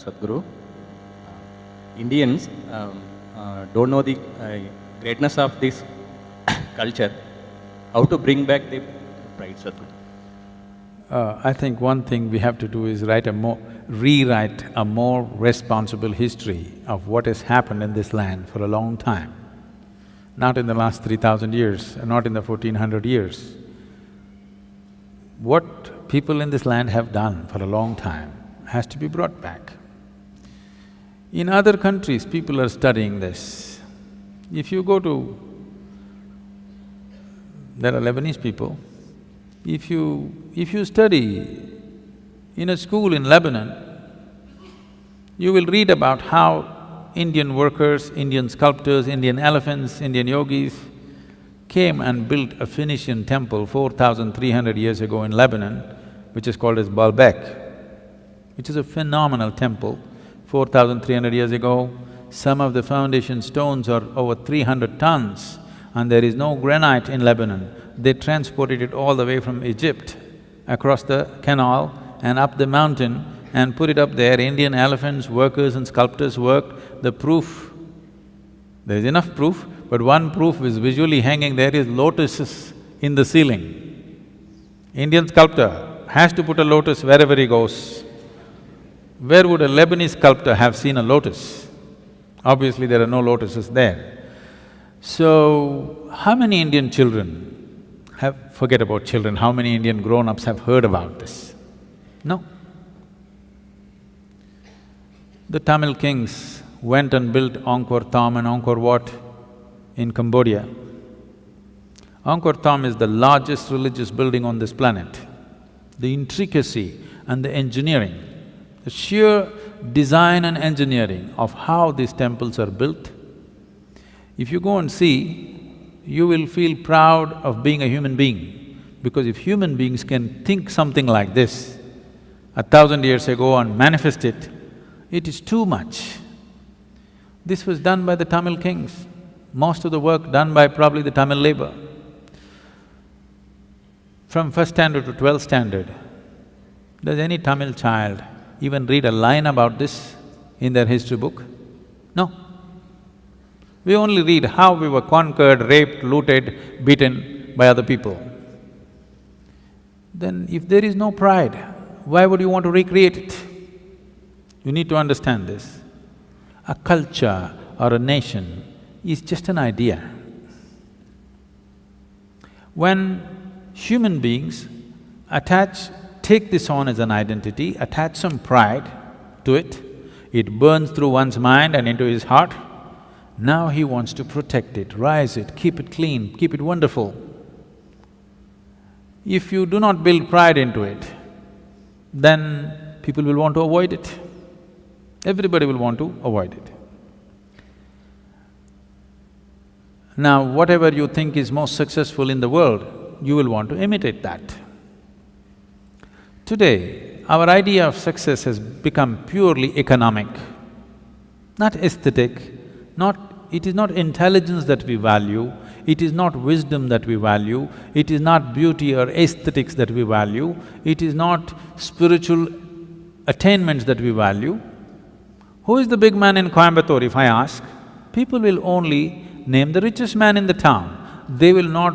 Sadhguru. Indians don't know the greatness of this culture. How to bring back the pride, Sadhguru? I think one thing we have to do is rewrite a more responsible history of what has happened in this land for a long time. Not in the last 3,000 years, not in the 1400 years. What people in this land have done for a long time has to be brought back. In other countries, people are studying this. If you go to… there are Lebanese people, if you study in a school in Lebanon, you will read about how Indian workers, Indian sculptors, Indian elephants, Indian yogis came and built a Phoenician temple 4,300 years ago in Lebanon, which is called as Baalbek, which is a phenomenal temple. 4,300 years ago, some of the foundation stones are over 300 tons and there is no granite in Lebanon. They transported it all the way from Egypt, across the canal and up the mountain and put it up there. Indian elephants, workers and sculptors worked. The proof, there is enough proof, but one proof is visually hanging there is lotuses in the ceiling. Indian sculptor has to put a lotus wherever he goes. Where would a Lebanese sculptor have seen a lotus? Obviously, there are no lotuses there. So, how many Indian children forget about children, how many Indian grown-ups have heard about this? No. The Tamil kings went and built Angkor Thom and Angkor Wat in Cambodia. Angkor Thom is the largest religious building on this planet. The intricacy and the engineering, the sheer design and engineering of how these temples are built, if you go and see, you will feel proud of being a human being. Because if human beings can think something like this 1,000 years ago and manifest it, it is too much. This was done by the Tamil kings, most of the work done by probably the Tamil labor. From first standard to 12th standard, does any Tamil child even read a line about this in their history book? No. We only read how we were conquered, raped, looted, beaten by other people. Then if there is no pride, why would you want to recreate it? You need to understand this. A culture or a nation is just an idea. When human beings take this on as an identity, attach some pride to it, it burns through one's mind and into his heart. Now he wants to protect it, rise it, keep it clean, keep it wonderful. If you do not build pride into it, then people will want to avoid it. Everybody will want to avoid it. Now, whatever you think is most successful in the world, you will want to imitate that. Today, our idea of success has become purely economic, not aesthetic, it is not intelligence that we value, it is not wisdom that we value, it is not beauty or aesthetics that we value, it is not spiritual attainments that we value. Who is the big man in Coimbatore, if I ask? People will only name the richest man in the town. They will not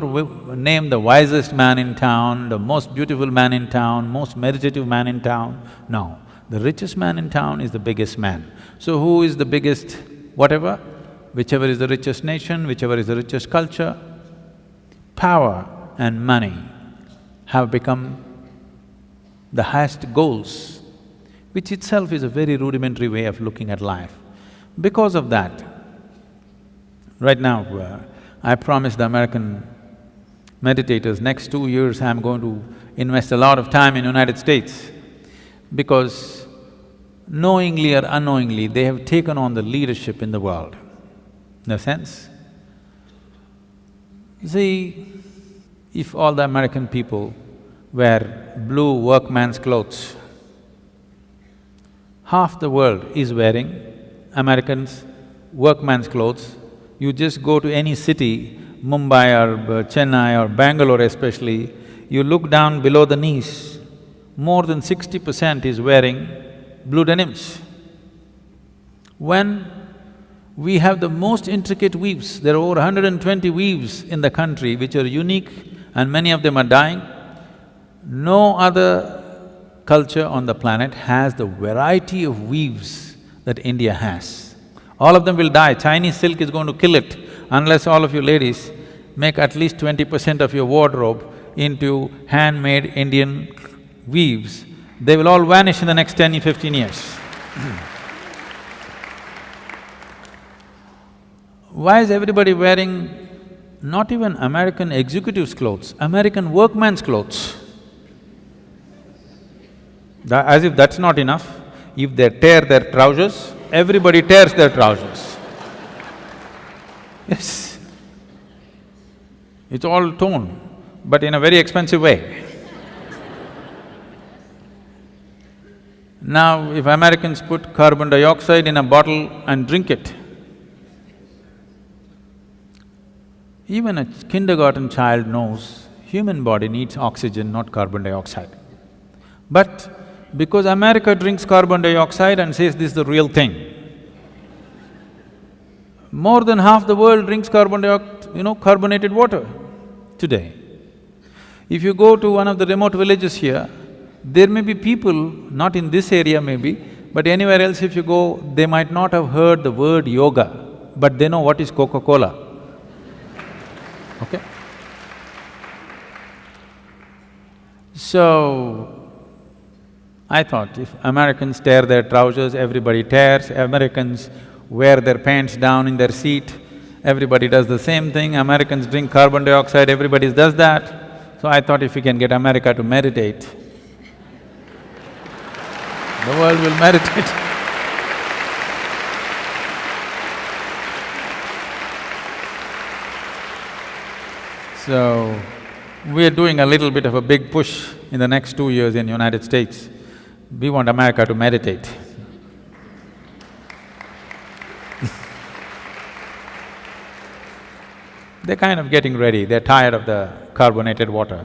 name the wisest man in town, the most beautiful man in town, most meditative man in town. No, the richest man in town is the biggest man. So who is the biggest whatever? Whichever is the richest nation, whichever is the richest culture, power and money have become the highest goals, which itself is a very rudimentary way of looking at life. Because of that, right now, I promised the American meditators, next 2 years I'm going to invest a lot of time in United States because knowingly or unknowingly, they have taken on the leadership in the world. No sense? See, if all the American people wear blue workman's clothes, half the world is wearing Americans' workman's clothes. You just go to any city, Mumbai or Chennai or Bangalore especially, you look down below the knees, more than 60% is wearing blue denims. When we have the most intricate weaves, there are over 120 weaves in the country which are unique and many of them are dying. No other culture on the planet has the variety of weaves that India has. All of them will die. Chinese silk is going to kill it unless all of you ladies make at least 20% of your wardrobe into handmade Indian weaves. They will all vanish in the next 10 or 15 years. Why is everybody wearing not even American executives' clothes, American workman's clothes? As if that's not enough, if they tear their trousers, everybody tears their trousers. Yes. It's all torn, but in a very expensive way. Now, if Americans put carbon dioxide in a bottle and drink it, even a kindergarten child knows human body needs oxygen, not carbon dioxide. But because America drinks carbon dioxide and says this is the real thing, more than half the world drinks carbonated water today. If you go to one of the remote villages here, there may be people, not in this area maybe, but anywhere else if you go, they might not have heard the word yoga, but they know what is Coca-Cola. Okay? So, I thought if Americans tear their trousers, everybody tears, Americans wear their pants down in their seat, everybody does the same thing, Americans drink carbon dioxide, everybody does that. So I thought if we can get America to meditate, the world will meditate. So, we are doing a little bit of a big push in the next 2 years in United States. We want America to meditate. They're kind of getting ready, they're tired of the carbonated water.